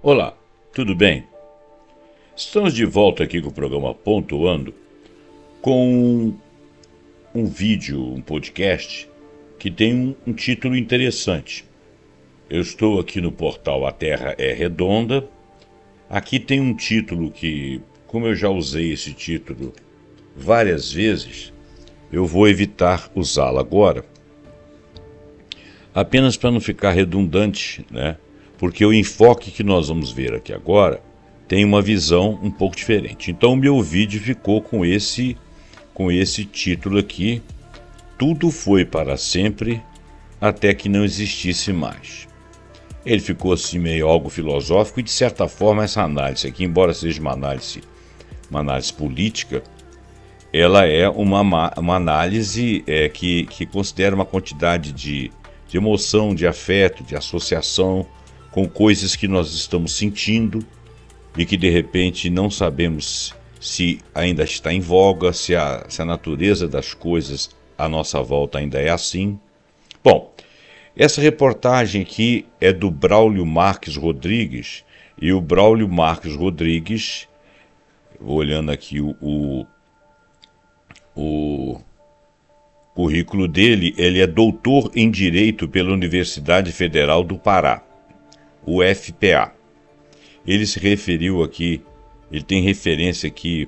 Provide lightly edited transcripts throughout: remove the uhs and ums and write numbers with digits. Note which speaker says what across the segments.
Speaker 1: Olá, tudo bem? Estamos de volta aqui com o programa Pontuando com um vídeo, um podcast que tem um título interessante. Eu estou aqui no portal A Terra é Redonda. Aqui tem um título que, como eu já usei esse título várias vezes, eu vou evitar usá-lo agora, apenas para não ficar redundante, né? Porque o enfoque que nós vamos ver aqui agora tem uma visão um pouco diferente. Então o meu vídeo ficou com esse título aqui: Tudo foi para sempre até que não existisse mais. Ele ficou assim meio algo filosófico e, de certa forma, essa análise aqui, embora seja uma análise política, ela é uma análise que considera uma quantidade de emoção, de afeto, de associação com coisas que nós estamos sentindo e que de repente não sabemos se ainda está em voga, se a natureza das coisas à nossa volta ainda é assim. Bom, essa reportagem aqui é do Braulio Marques Rodrigues, e o Braulio Marques Rodrigues, olhando aqui o currículo dele, ele é doutor em Direito pela Universidade Federal do Pará, UFPA. Ele se referiu aqui, ele tem referência aqui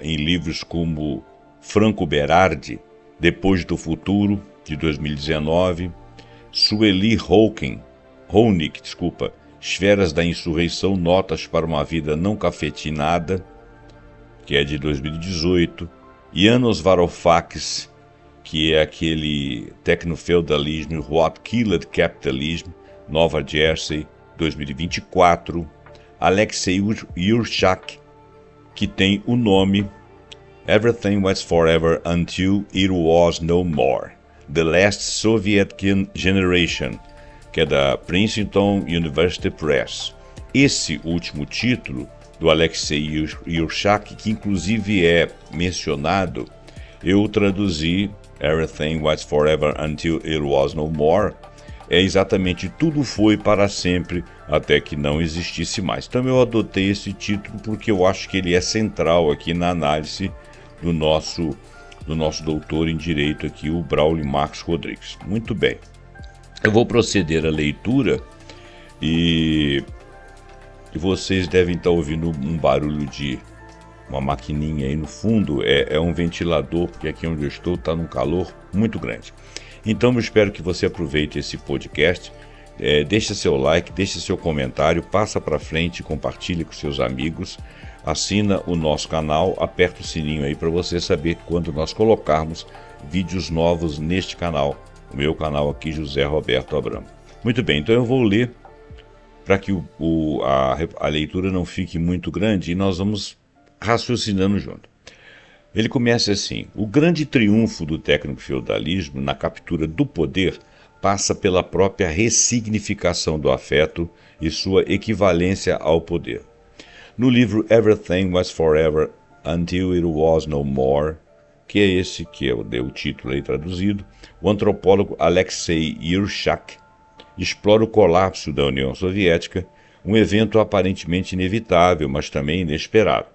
Speaker 1: em livros como Franco Berardi, Depois do Futuro, de 2019, Sueli Honig, Esferas da Insurreição, Notas para uma Vida Não Cafetinada, que é de 2018, Yanos Varoufakis, que é aquele Tecnofeudalismo, What Killed Capitalism, Nova Jersey, 2024, Alexei Yurchak, que tem o nome Everything Was Forever Until It Was No More, The Last Soviet Generation, que é da Princeton University Press. Esse último título, do Alexei Yurchak, que inclusive é mencionado, eu traduzi Everything Was Forever Until It Was No More, é exatamente tudo foi para sempre até que não existisse mais. Então eu adotei esse título porque eu acho que ele é central aqui na análise do nosso doutor em Direito aqui, o Braulio Marques Rodrigues. Muito bem, eu vou proceder à leitura e vocês devem estar ouvindo um barulho de uma maquininha aí no fundo, é um ventilador, porque aqui onde eu estou está num calor muito grande. Então eu espero que você aproveite esse podcast, deixa seu like, deixa seu comentário, passa para frente, compartilhe com seus amigos, assina o nosso canal, aperta o sininho aí para você saber quando nós colocarmos vídeos novos neste canal, o meu canal aqui, José Roberto Abramo. Muito bem, então eu vou ler para que a leitura não fique muito grande e nós vamos raciocinando junto. Ele começa assim: o grande triunfo do tecnofeudalismo na captura do poder passa pela própria ressignificação do afeto e sua equivalência ao poder. No livro Everything Was Forever Until It Was No More, que é esse que eu dei o título aí traduzido, o antropólogo Alexei Yurchak explora o colapso da União Soviética, um evento aparentemente inevitável, mas também inesperado.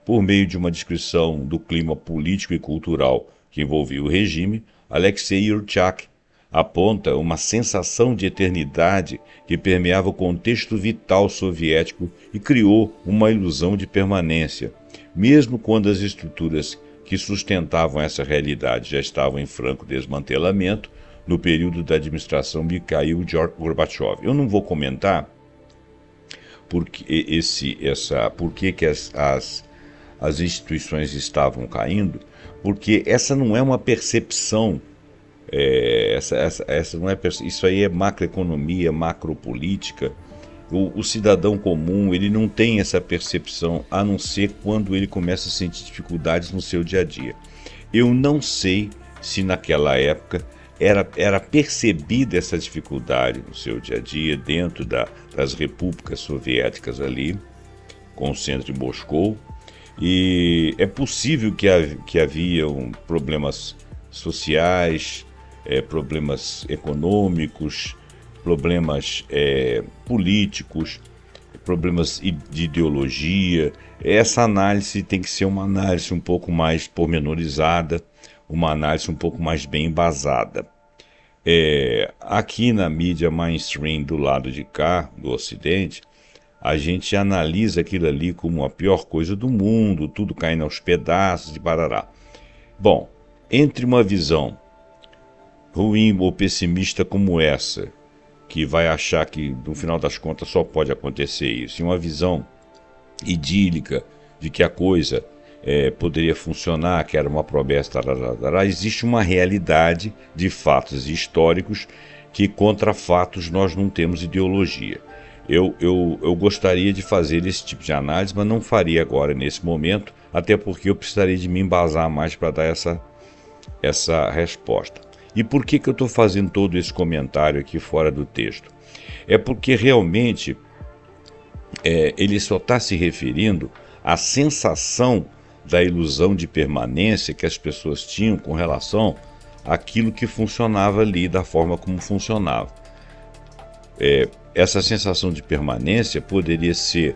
Speaker 1: Por meio de uma descrição do clima político e cultural que envolvia o regime, Alexei Yurchak aponta uma sensação de eternidade que permeava o contexto vital soviético e criou uma ilusão de permanência, mesmo quando as estruturas que sustentavam essa realidade já estavam em franco desmantelamento no período da administração Mikhail Gorbachev. Eu não vou comentar por que as instituições estavam caindo, porque essa não é uma percepção, essa não é isso aí é macroeconomia, macropolítica. O cidadão comum, ele não tem essa percepção, a não ser quando ele começa a sentir dificuldades no seu dia a dia. Eu não sei se naquela época era percebida essa dificuldade no seu dia a dia dentro das repúblicas soviéticas ali, com o centro de Moscou. E é possível que haviam problemas sociais, problemas econômicos, problemas políticos, problemas de ideologia. Essa análise tem que ser uma análise um pouco mais pormenorizada, uma análise um pouco mais bem embasada. Aqui na mídia mainstream do lado de cá, do Ocidente, a gente analisa aquilo ali como a pior coisa do mundo, tudo caindo aos pedaços e parará. Bom, entre uma visão ruim ou pessimista como essa, que vai achar que no final das contas só pode acontecer isso, e uma visão idílica de que a coisa poderia funcionar, que era uma promessa, tarará, existe uma realidade de fatos históricos que contra fatos nós não temos ideologia. Eu gostaria de fazer esse tipo de análise, mas não faria agora nesse momento, até porque eu precisaria de me embasar mais para dar essa resposta. E por que eu estou fazendo todo esse comentário aqui fora do texto? É porque realmente ele só está se referindo à sensação da ilusão de permanência que as pessoas tinham com relação àquilo que funcionava ali, da forma como funcionava. Essa sensação de permanência poderia ser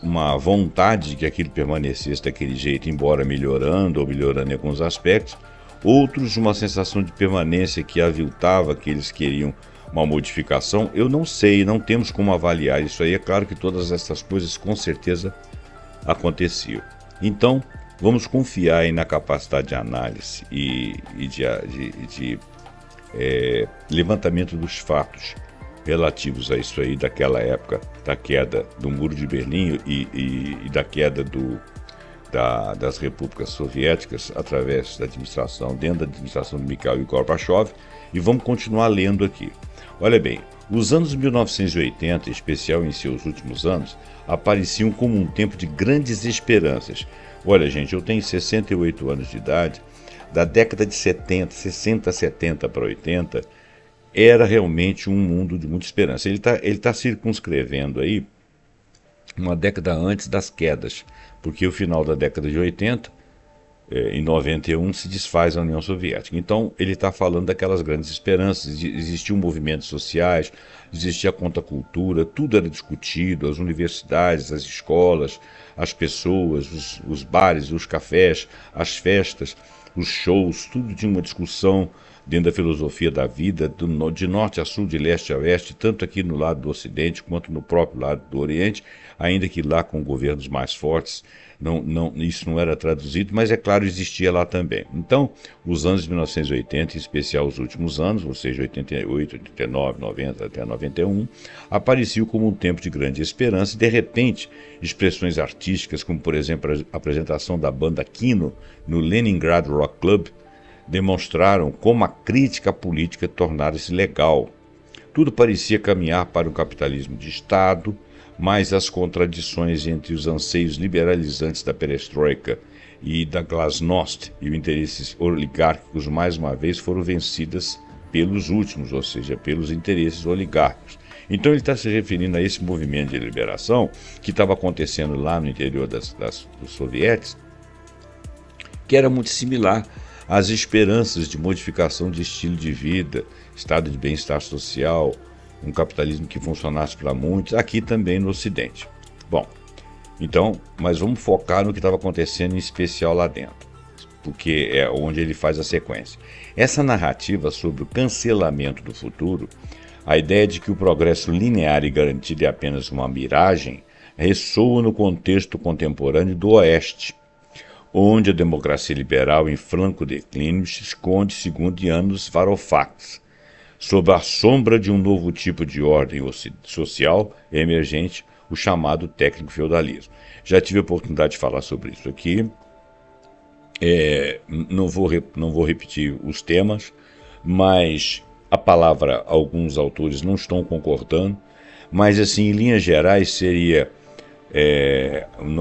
Speaker 1: uma vontade de que aquilo permanecesse daquele jeito, embora melhorando ou melhorando em alguns aspectos. Outros, uma sensação de permanência que aviltava que eles queriam uma modificação. Eu não sei, não temos como avaliar isso aí. É claro que todas essas coisas com certeza aconteciam. Então, vamos confiar aí na capacidade de análise e de levantamento dos fatos relativos a isso aí, daquela época da queda do Muro de Berlim e da queda das repúblicas soviéticas através da administração, dentro da administração de Mikhail Gorbachev, e vamos continuar lendo aqui. Olha bem, os anos 1980, em especial em seus últimos anos, apareciam como um tempo de grandes esperanças. Olha, gente, eu tenho 68 anos de idade, da década de 60, 70 para 80, era realmente um mundo de muita esperança. Ele tá circunscrevendo aí uma década antes das quedas, porque o final da década de 80, em 91, se desfaz a União Soviética. Então, ele está falando daquelas grandes esperanças. Existiam movimentos sociais, existia a contracultura, tudo era discutido, as universidades, as escolas, as pessoas, os bares, os cafés, as festas, os shows, tudo tinha uma discussão dentro da filosofia da vida, de norte a sul, de leste a oeste, tanto aqui no lado do Ocidente quanto no próprio lado do Oriente, ainda que lá com governos mais fortes, isso não era traduzido, mas é claro, existia lá também. Então, os anos de 1980, em especial os últimos anos, ou seja, 88, 89, 90 até 91, apareciam como um tempo de grande esperança e, de repente, expressões artísticas, como por exemplo a apresentação da banda Kino no Leningrad Rock Club, demonstraram como a crítica política tornara-se legal. Tudo parecia caminhar para um capitalismo de Estado, mas as contradições entre os anseios liberalizantes da perestroika e da glasnost e os interesses oligárquicos mais uma vez foram vencidas pelos últimos, ou seja, pelos interesses oligárquicos. Então ele está se referindo a esse movimento de liberação que estava acontecendo lá no interior dos sovietes, que era muito similar às esperanças de modificação de estilo de vida, estado de bem-estar social, um capitalismo que funcionasse para muitos, aqui também no Ocidente. Bom, então, mas vamos focar no que estava acontecendo em especial lá dentro, porque é onde ele faz a sequência. Essa narrativa sobre o cancelamento do futuro, a ideia de que o progresso linear e garantido é apenas uma miragem, ressoa no contexto contemporâneo do Oeste, onde a democracia liberal em franco declínio se esconde, segundo Yanis Varoufakis, sob a sombra de um novo tipo de ordem social emergente, o chamado técnico-feudalismo. Já tive a oportunidade de falar sobre isso aqui. Não vou repetir os temas, mas a palavra alguns autores não estão concordando, mas assim, em linhas gerais seria...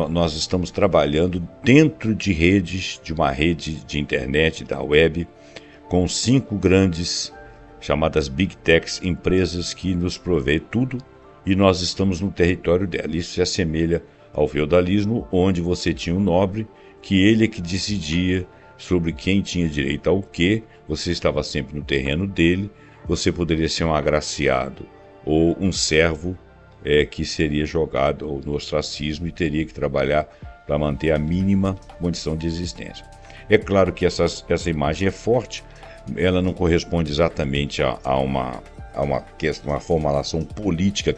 Speaker 1: nós estamos trabalhando dentro de redes, de uma rede de internet, da web, com 5 grandes, chamadas Big Techs, empresas que nos provê tudo, e nós estamos no território dela. Isso se assemelha ao feudalismo, onde você tinha um nobre, que ele é que decidia sobre quem tinha direito ao quê, você estava sempre no terreno dele, você poderia ser um agraciado ou um servo que seria jogado no ostracismo e teria que trabalhar para manter a mínima condição de existência. É claro que essa imagem é forte, ela não corresponde exatamente a uma formulação política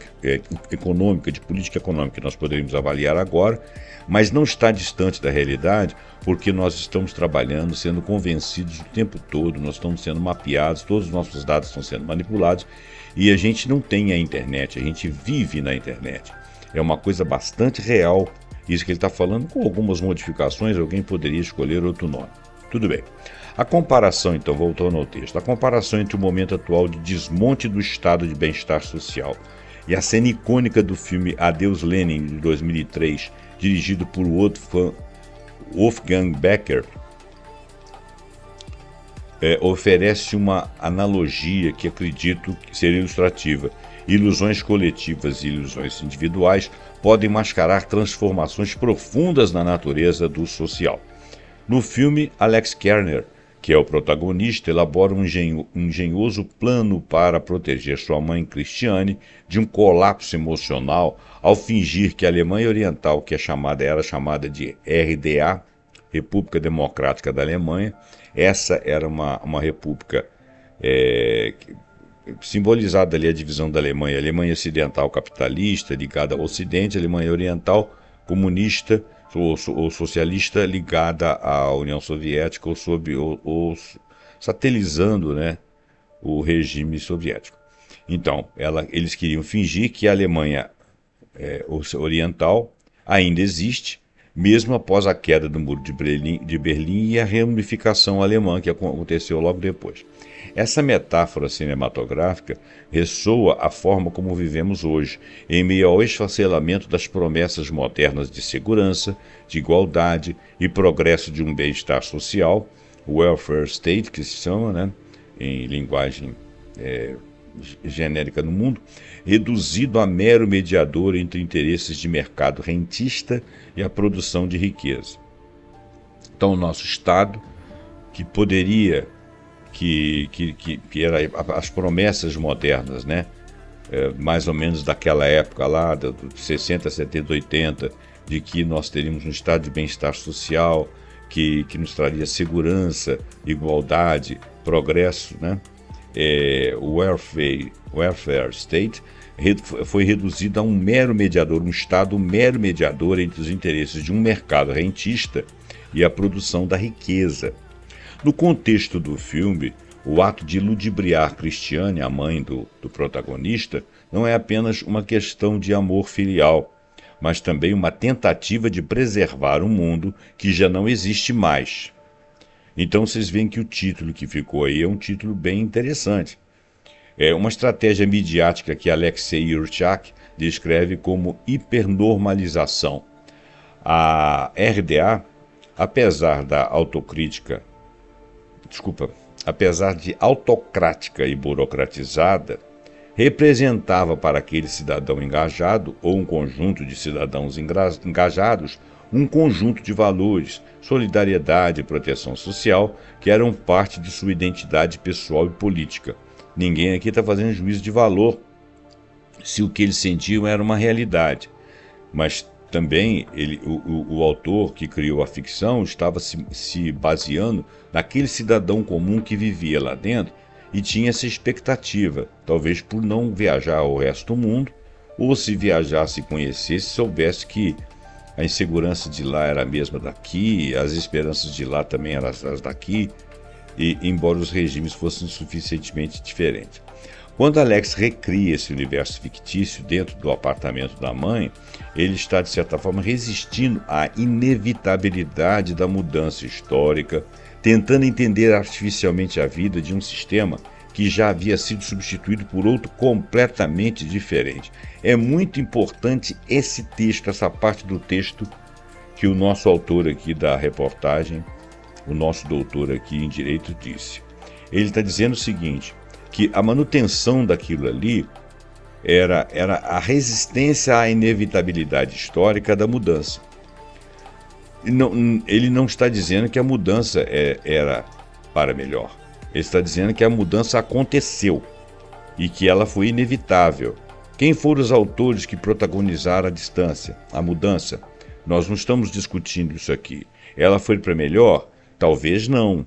Speaker 1: econômica, de política econômica que nós poderíamos avaliar agora, mas não está distante da realidade, porque nós estamos trabalhando, sendo convencidos o tempo todo, nós estamos sendo mapeados, todos os nossos dados estão sendo manipulados, e a gente não tem a internet, a gente vive na internet. É uma coisa bastante real, isso que ele está falando, com algumas modificações, alguém poderia escolher outro nome. Tudo bem. A comparação, então, voltando ao texto, a comparação entre o momento atual de desmonte do estado de bem-estar social e a cena icônica do filme Adeus Lenin, de 2003, dirigido por Wolfgang Becker, oferece uma analogia que acredito que seria ilustrativa. Ilusões coletivas e ilusões individuais podem mascarar transformações profundas na natureza do social. No filme, Alex Kerner, que é o protagonista, elabora um engenhoso plano para proteger sua mãe Christiane de um colapso emocional ao fingir que a Alemanha Oriental, que era chamada de RDA, República Democrática da Alemanha, essa era uma república simbolizada ali a divisão da Alemanha, Alemanha Ocidental capitalista ligada ao Ocidente, Alemanha Oriental comunista ou socialista ligada à União Soviética ou satelizando, né, o regime soviético. Então, eles queriam fingir que a Alemanha Oriental ainda existe, mesmo após a queda do Muro de Berlim e a reunificação alemã que aconteceu logo depois. Essa metáfora cinematográfica ressoa a forma como vivemos hoje, em meio ao esfacelamento das promessas modernas de segurança, de igualdade e progresso de um bem-estar social, welfare state, que se chama, né, em linguagem genérica no mundo, reduzido a mero mediador entre interesses de mercado rentista e a produção de riqueza. Então, o nosso Estado, que poderia, que era as promessas modernas, né, mais ou menos daquela época lá, de 60, 70, 80, de que nós teríamos um estado de bem-estar social, que nos traria segurança, igualdade, progresso, né? O welfare state foi reduzido a um mero mediador, um Estado mero mediador entre os interesses de um mercado rentista e a produção da riqueza. No contexto do filme, o ato de ludibriar Christiane, a mãe do protagonista, não é apenas uma questão de amor filial, mas também uma tentativa de preservar um mundo que já não existe mais. Então vocês veem que o título que ficou aí é um título bem interessante. É uma estratégia midiática que Alexei Yurchak descreve como hipernormalização. A RDA, apesar de autocrática e burocratizada, representava para aquele cidadão engajado ou um conjunto de cidadãos engajados um conjunto de valores, solidariedade e proteção social que eram parte de sua identidade pessoal e política. Ninguém aqui está fazendo juízo de valor se o que eles sentiam era uma realidade, mas também o autor que criou a ficção estava se baseando naquele cidadão comum que vivia lá dentro e tinha essa expectativa, talvez por não viajar ao resto do mundo, ou se viajasse e conhecesse, soubesse que a insegurança de lá era a mesma daqui, as esperanças de lá também eram as daqui, e embora os regimes fossem suficientemente diferentes. Quando Alex recria esse universo fictício dentro do apartamento da mãe, ele está, de certa forma, resistindo à inevitabilidade da mudança histórica, tentando entender artificialmente a vida de um sistema que já havia sido substituído por outro completamente diferente. É muito importante esse texto, essa parte do texto que o nosso autor aqui da reportagem, o nosso doutor aqui em Direito disse. Ele está dizendo o seguinte, que a manutenção daquilo ali era a resistência à inevitabilidade histórica da mudança. Ele não está dizendo que a mudança era para melhor. Ele está dizendo que a mudança aconteceu e que ela foi inevitável, Quem foram os autores que protagonizaram a mudança? Nós não estamos discutindo isso aqui. Ela foi para melhor? Talvez não.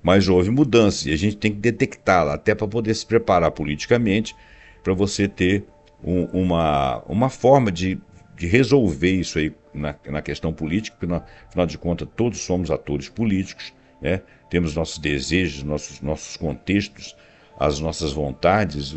Speaker 1: Mas houve mudança e a gente tem que detectá-la, até para poder se preparar politicamente, para você ter uma forma de resolver isso aí na questão política, porque, afinal de contas, todos somos atores políticos, né? Temos nossos desejos, nossos contextos, as nossas vontades,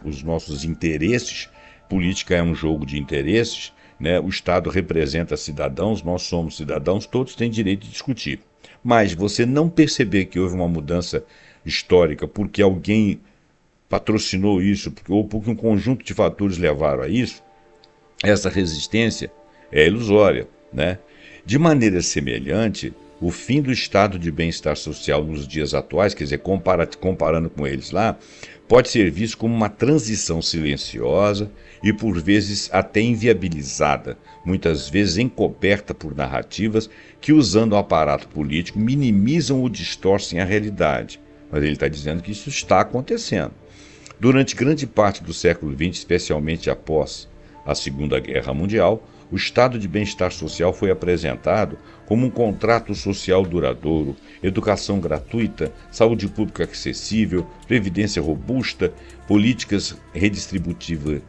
Speaker 1: os nossos interesses. Política é um jogo de interesses, né? O Estado representa cidadãos, nós somos cidadãos, todos têm direito de discutir. Mas você não perceber que houve uma mudança histórica porque alguém patrocinou isso, ou porque um conjunto de fatores levaram a isso, essa resistência é ilusória, né? De maneira semelhante, o fim do estado de bem-estar social nos dias atuais, quer dizer, comparando com eles lá, pode ser visto como uma transição silenciosa e por vezes até inviabilizada, muitas vezes encoberta por narrativas que, usando o aparato político, minimizam ou distorcem a realidade. Mas ele está dizendo que isso está acontecendo. Durante grande parte do século XX, especialmente após a Segunda Guerra Mundial, o estado de bem-estar social foi apresentado como um contrato social duradouro, educação gratuita, saúde pública acessível, previdência robusta, políticas redistributivas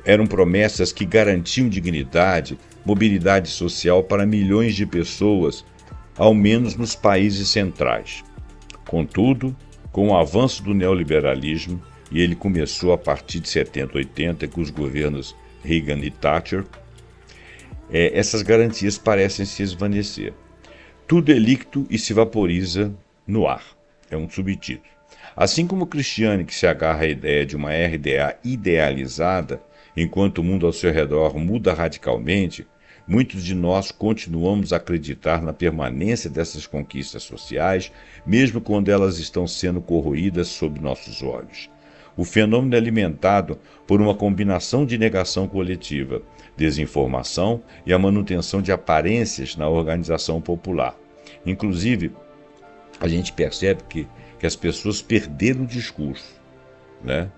Speaker 1: eram promessas que garantiam dignidade, mobilidade social para milhões de pessoas, ao menos nos países centrais. Contudo, com o avanço do neoliberalismo, e ele começou a partir de 70, 80, com os governos Reagan e Thatcher, essas garantias parecem se esvanecer. Tudo é líquido e se vaporiza no ar. É um subtítulo. Assim como Cristiane, que se agarra à ideia de uma RDA idealizada, enquanto o mundo ao seu redor muda radicalmente, muitos de nós continuamos a acreditar na permanência dessas conquistas sociais, mesmo quando elas estão sendo corroídas sob nossos olhos. O fenômeno é alimentado por uma combinação de negação coletiva, desinformação e a manutenção de aparências na organização popular. Inclusive, a gente percebe que as pessoas perderam o discurso, né?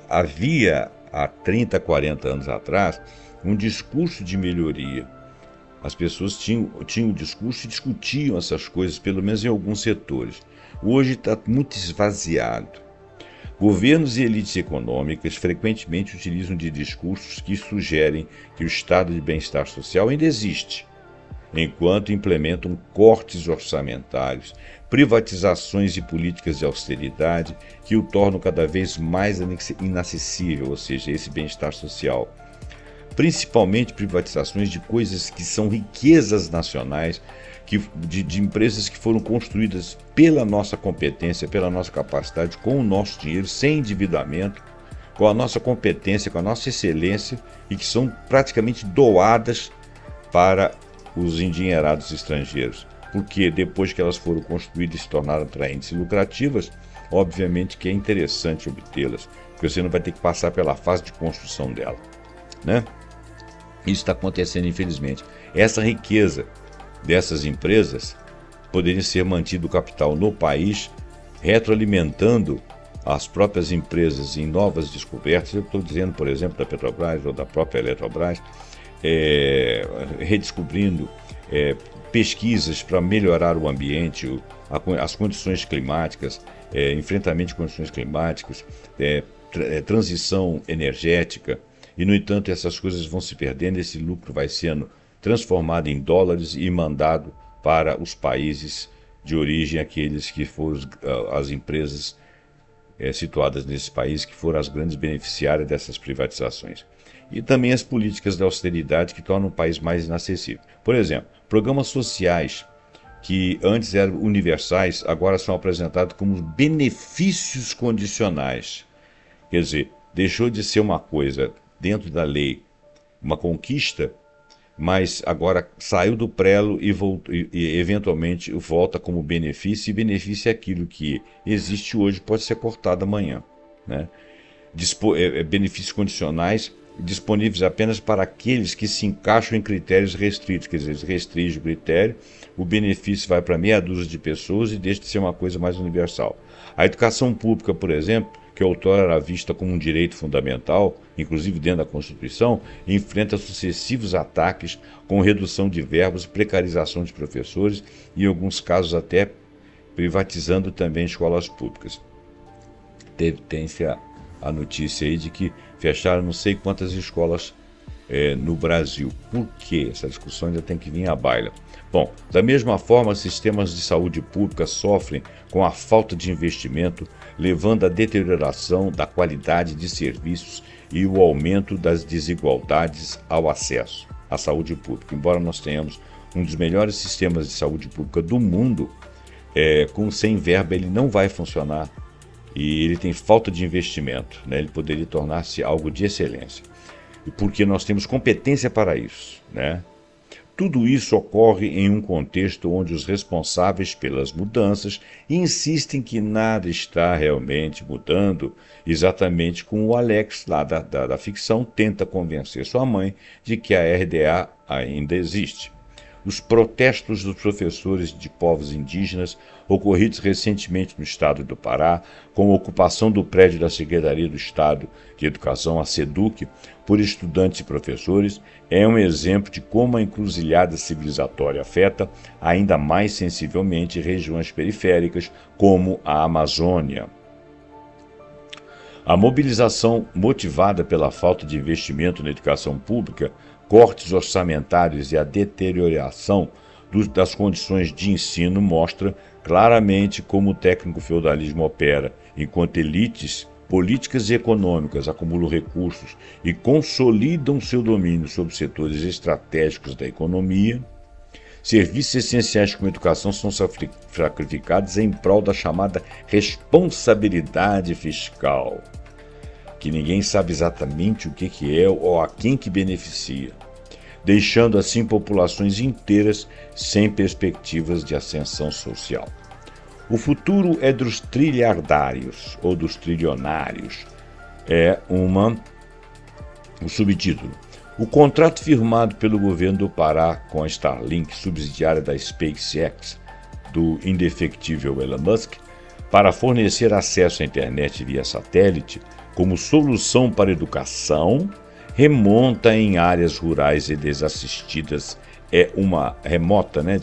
Speaker 1: Havia, há 30, 40 anos atrás, um discurso de melhoria. As pessoas tinham o discurso e discutiam essas coisas, pelo menos em alguns setores. Hoje está muito esvaziado. Governos e elites econômicas frequentemente utilizam de discursos que sugerem que o estado de bem-estar social ainda existe, enquanto implementam cortes orçamentários, privatizações e políticas de austeridade que o tornam cada vez mais inacessível, ou seja, esse bem-estar social. Principalmente privatizações de coisas que são riquezas nacionais, de empresas que foram construídas pela nossa competência, pela nossa capacidade, com o nosso dinheiro, sem endividamento, com a nossa competência, com a nossa excelência, e que são praticamente doadas para os endinheirados estrangeiros. Porque depois que elas foram construídas e se tornaram atraentes e lucrativas, obviamente que é interessante obtê-las, porque você não vai ter que passar pela fase de construção dela, né? Isso está acontecendo, infelizmente. Essa riqueza dessas empresas poderia ser mantido o capital no país, retroalimentando as próprias empresas em novas descobertas. Eu estou dizendo, por exemplo, da Petrobras ou da própria Eletrobras, redescobrindo pesquisas para melhorar o ambiente, as condições climáticas, enfrentamento de condições climáticas, transição energética. E, no entanto, essas coisas vão se perdendo, esse lucro vai sendo transformado em dólares e mandado para os países de origem, aqueles que foram as empresas situadas nesse país, que foram as grandes beneficiárias dessas privatizações. E também as políticas de austeridade que tornam o país mais inacessível. Por exemplo, programas sociais que antes eram universais, agora são apresentados como benefícios condicionais. Quer dizer, deixou de ser uma coisa dentro da lei, uma conquista, mas agora saiu do prelo e eventualmente volta como benefício, e benefício é aquilo que existe hoje, pode ser cortado amanhã, né? Benefícios condicionais disponíveis apenas para aqueles que se encaixam em critérios restritos, quer dizer, restringe o critério, o benefício vai para meia dúzia de pessoas e deixa de ser uma coisa mais universal. A educação pública, por exemplo, que outrora era vista como um direito fundamental, inclusive dentro da Constituição, enfrenta sucessivos ataques com redução de verbas, precarização de professores e, em alguns casos, até privatizando também escolas públicas. Tem-se a notícia aí de que fecharam não sei quantas escolas no Brasil. Por quê? Essa discussão ainda tem que vir à baila. Bom, da mesma forma, sistemas de saúde pública sofrem com a falta de investimento, levando à deterioração da qualidade de serviços e o aumento das desigualdades ao acesso à saúde pública. Embora nós tenhamos um dos melhores sistemas de saúde pública do mundo, sem verba ele não vai funcionar e ele tem falta de investimento, né? Ele poderia tornar-se algo de excelência. E porque nós temos competência para isso, né? Tudo isso ocorre em um contexto onde os responsáveis pelas mudanças insistem que nada está realmente mudando, exatamente como o Alex, lá da ficção, tenta convencer sua mãe de que a RDA ainda existe. Os protestos dos professores de povos indígenas, ocorridos recentemente no estado do Pará, com a ocupação do prédio da Secretaria do Estado de Educação, a SEDUC, por estudantes e professores, é um exemplo de como a encruzilhada civilizatória afeta ainda mais sensivelmente regiões periféricas, como a Amazônia. A mobilização motivada pela falta de investimento na educação pública, cortes orçamentários e a deterioração das condições de ensino mostra claramente como o técnico-feudalismo opera, enquanto elites políticas e econômicas acumulam recursos e consolidam seu domínio sobre setores estratégicos da economia. Serviços essenciais como educação são sacrificados em prol da chamada responsabilidade fiscal, que ninguém sabe exatamente o que é ou a quem que beneficia, deixando assim populações inteiras sem perspectivas de ascensão social. O futuro é dos trilhardários ou dos trilionários. O subtítulo. O contrato firmado pelo governo do Pará com a Starlink, subsidiária da SpaceX, do indefectível Elon Musk, para fornecer acesso à internet via satélite como solução para a educação, remonta em áreas rurais e desassistidas. Uma remota, né?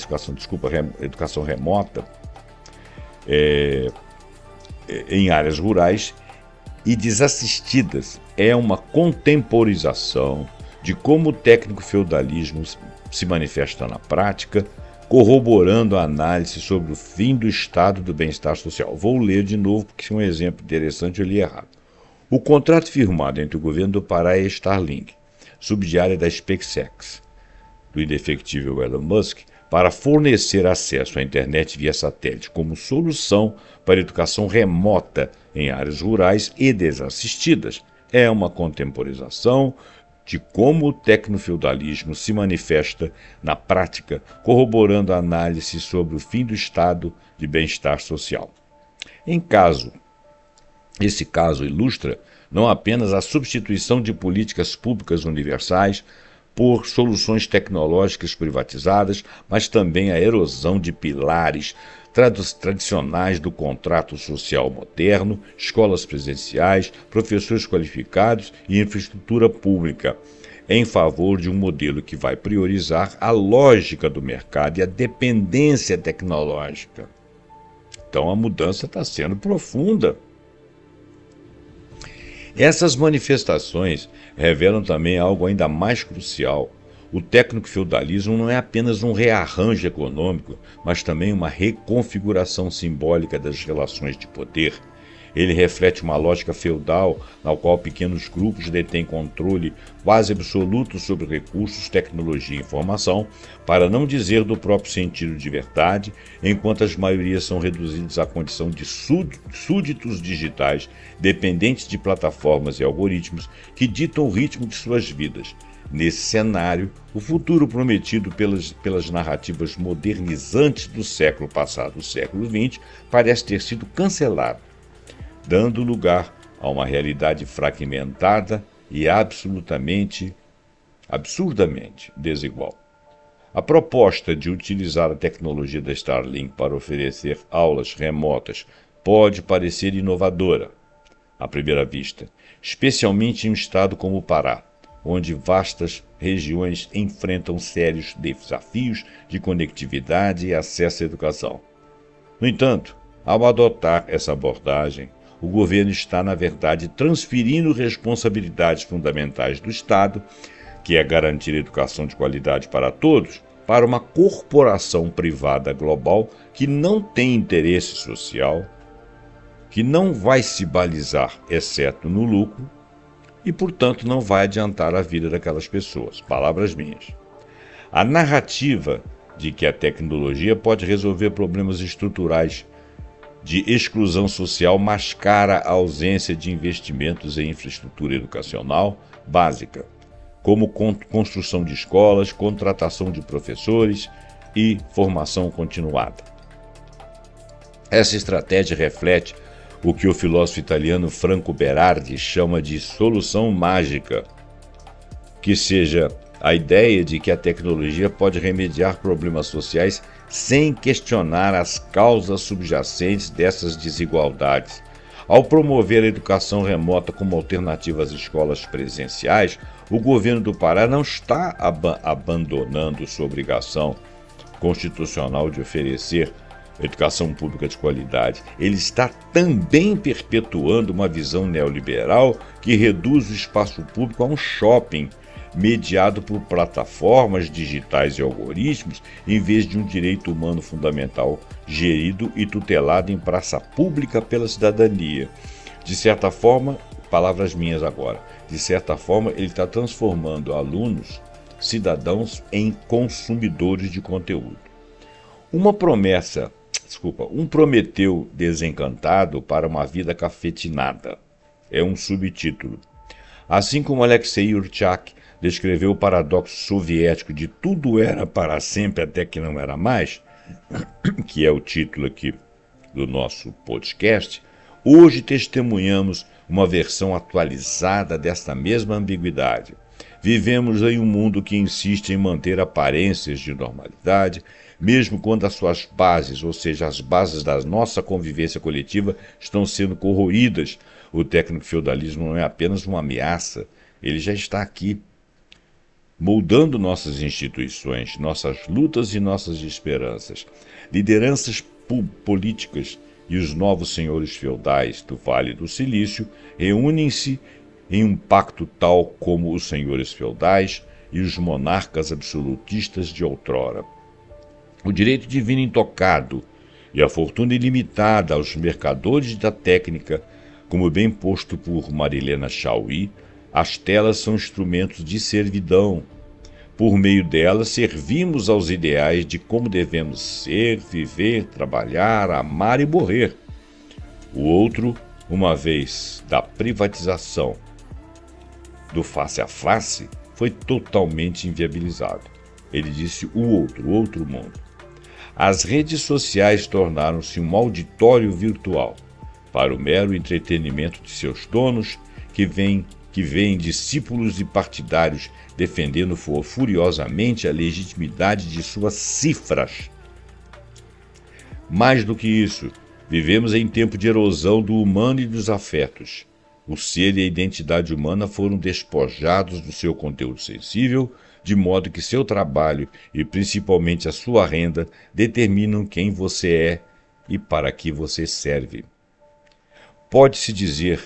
Speaker 1: Educação remota em áreas rurais e desassistidas. É uma contemporização de como o técnico-feudalismo se manifesta na prática, corroborando a análise sobre o fim do estado do bem-estar social. Vou ler de novo, porque é um exemplo interessante, eu li errado. O contrato firmado entre o governo do Pará e a Starlink, subsidiária da SpaceX, do indefectível Elon Musk, para fornecer acesso à internet via satélite como solução para a educação remota em áreas rurais e desassistidas, é uma contemporização de como o tecnofeudalismo se manifesta na prática, corroborando a análise sobre o fim do estado de bem-estar social. Esse caso ilustra não apenas a substituição de políticas públicas universais por soluções tecnológicas privatizadas, mas também a erosão de pilares tradicionais do contrato social moderno, escolas presenciais, professores qualificados e infraestrutura pública, em favor de um modelo que vai priorizar a lógica do mercado e a dependência tecnológica. Então a mudança está sendo profunda. Essas manifestações revelam também algo ainda mais crucial. O técnico-feudalismo não é apenas um rearranjo econômico, mas também uma reconfiguração simbólica das relações de poder. Ele reflete uma lógica feudal, na qual pequenos grupos detêm controle quase absoluto sobre recursos, tecnologia e informação, para não dizer do próprio sentido de verdade, enquanto as maiorias são reduzidas à condição de súditos digitais, dependentes de plataformas e algoritmos que ditam o ritmo de suas vidas. Nesse cenário, o futuro prometido pelas narrativas modernizantes do século passado, o século XX, parece ter sido cancelado, dando lugar a uma realidade fragmentada e absurdamente desigual. A proposta de utilizar a tecnologia da Starlink para oferecer aulas remotas pode parecer inovadora, à primeira vista, especialmente em um estado como o Pará, onde vastas regiões enfrentam sérios desafios de conectividade e acesso à educação. No entanto, ao adotar essa abordagem, o governo está, na verdade, transferindo responsabilidades fundamentais do Estado, que é garantir educação de qualidade para todos, para uma corporação privada global que não tem interesse social, que não vai se balizar exceto no lucro e, portanto, não vai adiantar a vida daquelas pessoas. Palavras minhas. A narrativa de que a tecnologia pode resolver problemas estruturais de exclusão social mascara a ausência de investimentos em infraestrutura educacional básica, como construção de escolas, contratação de professores e formação continuada. Essa estratégia reflete o que o filósofo italiano Franco Berardi chama de solução mágica, que seja a ideia de que a tecnologia pode remediar problemas sociais sem questionar as causas subjacentes dessas desigualdades. Ao promover a educação remota como alternativa às escolas presenciais, o governo do Pará não está abandonando sua obrigação constitucional de oferecer educação pública de qualidade. Ele está também perpetuando uma visão neoliberal que reduz o espaço público a um shopping, mediado por plataformas digitais e algoritmos, em vez de um direito humano fundamental, gerido e tutelado em praça pública pela cidadania. De certa forma, palavras minhas agora, de certa forma ele está transformando alunos, cidadãos, em consumidores de conteúdo. Um Prometeu desencantado para uma vida cafetinada. É um subtítulo. Assim como Alexei Yurchak descreveu o paradoxo soviético de tudo era para sempre até que não era mais, que é o título aqui do nosso podcast, hoje testemunhamos uma versão atualizada desta mesma ambiguidade. Vivemos em um mundo que insiste em manter aparências de normalidade, mesmo quando as suas bases, ou seja, as bases da nossa convivência coletiva, estão sendo corroídas. O tecnofeudalismo não é apenas uma ameaça, ele já está aqui, moldando nossas instituições, nossas lutas e nossas esperanças. Lideranças políticas e os novos senhores feudais do Vale do Silício reúnem-se em um pacto tal como os senhores feudais e os monarcas absolutistas de outrora. O direito divino intocado e a fortuna ilimitada aos mercadores da técnica, como bem posto por Marilena Chauí, as telas são instrumentos de servidão. Por meio delas, servimos aos ideais de como devemos ser, viver, trabalhar, amar e morrer. O outro, uma vez da privatização do face a face, foi totalmente inviabilizado. Ele disse o outro mundo. As redes sociais tornaram-se um auditório virtual para o mero entretenimento de seus donos, que veem discípulos e partidários defendendo furiosamente a legitimidade de suas cifras. Mais do que isso, vivemos em tempo de erosão do humano e dos afetos. O ser e a identidade humana foram despojados do seu conteúdo sensível, de modo que seu trabalho e principalmente a sua renda determinam quem você é e para que você serve. Pode-se dizer,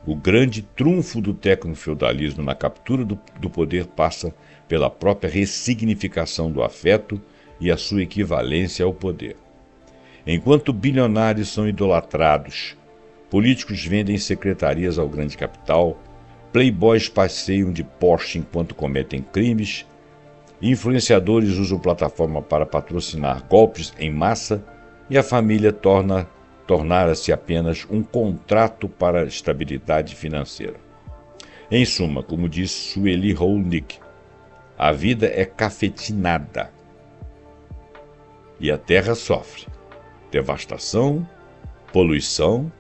Speaker 1: o grande trunfo do tecnofeudalismo na captura do poder passa pela própria ressignificação do afeto e a sua equivalência ao poder. Enquanto bilionários são idolatrados, políticos vendem secretarias ao grande capital, playboys passeiam de Porsche enquanto cometem crimes, influenciadores usam plataforma para patrocinar golpes em massa e a família tornara-se apenas um contrato para a estabilidade financeira. Em suma, como diz Sueli Holnick, a vida é cafetinada e a terra sofre devastação, poluição,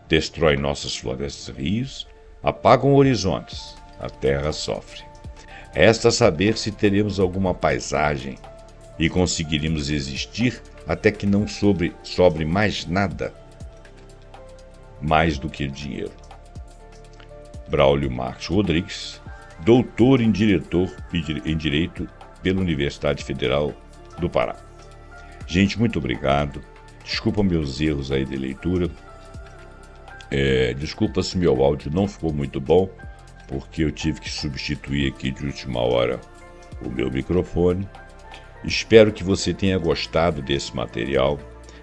Speaker 1: destrói nossas florestas e rios, apagam horizontes, a terra sofre. Resta saber se teremos alguma paisagem e conseguiremos existir até que não sobre mais nada, mais do que dinheiro. Braulio Marques Rodrigues, doutor em Direito pela Universidade Federal do Pará. Gente, muito obrigado. Desculpa meus erros aí de leitura. Desculpa se meu áudio não ficou muito bom, porque eu tive que substituir aqui de última hora o meu microfone. Espero que você tenha gostado desse material.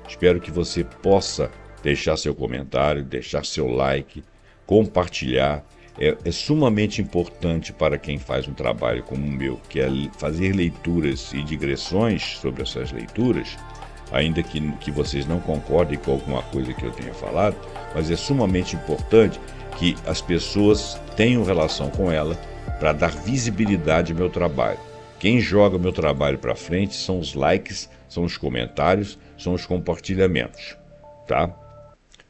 Speaker 1: Espero que você possa deixar seu comentário, deixar seu like, compartilhar. É sumamente importante para quem faz um trabalho como o meu, que é fazer leituras e digressões sobre essas leituras, ainda que vocês não concordem com alguma coisa que eu tenha falado, mas é sumamente importante que as pessoas tenham relação com ela para dar visibilidade ao meu trabalho. Quem joga o meu trabalho para frente são os likes, são os comentários, são os compartilhamentos, tá?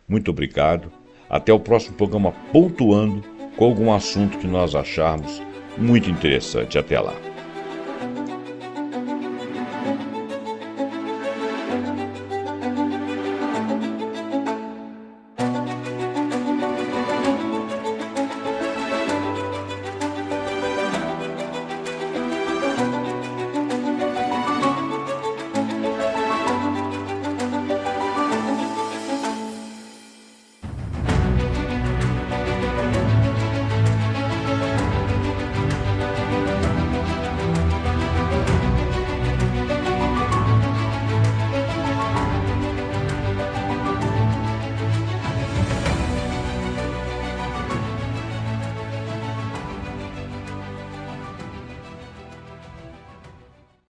Speaker 1: Muito obrigado. Até o próximo programa pontuando com algum assunto que nós acharmos muito interessante. Até lá.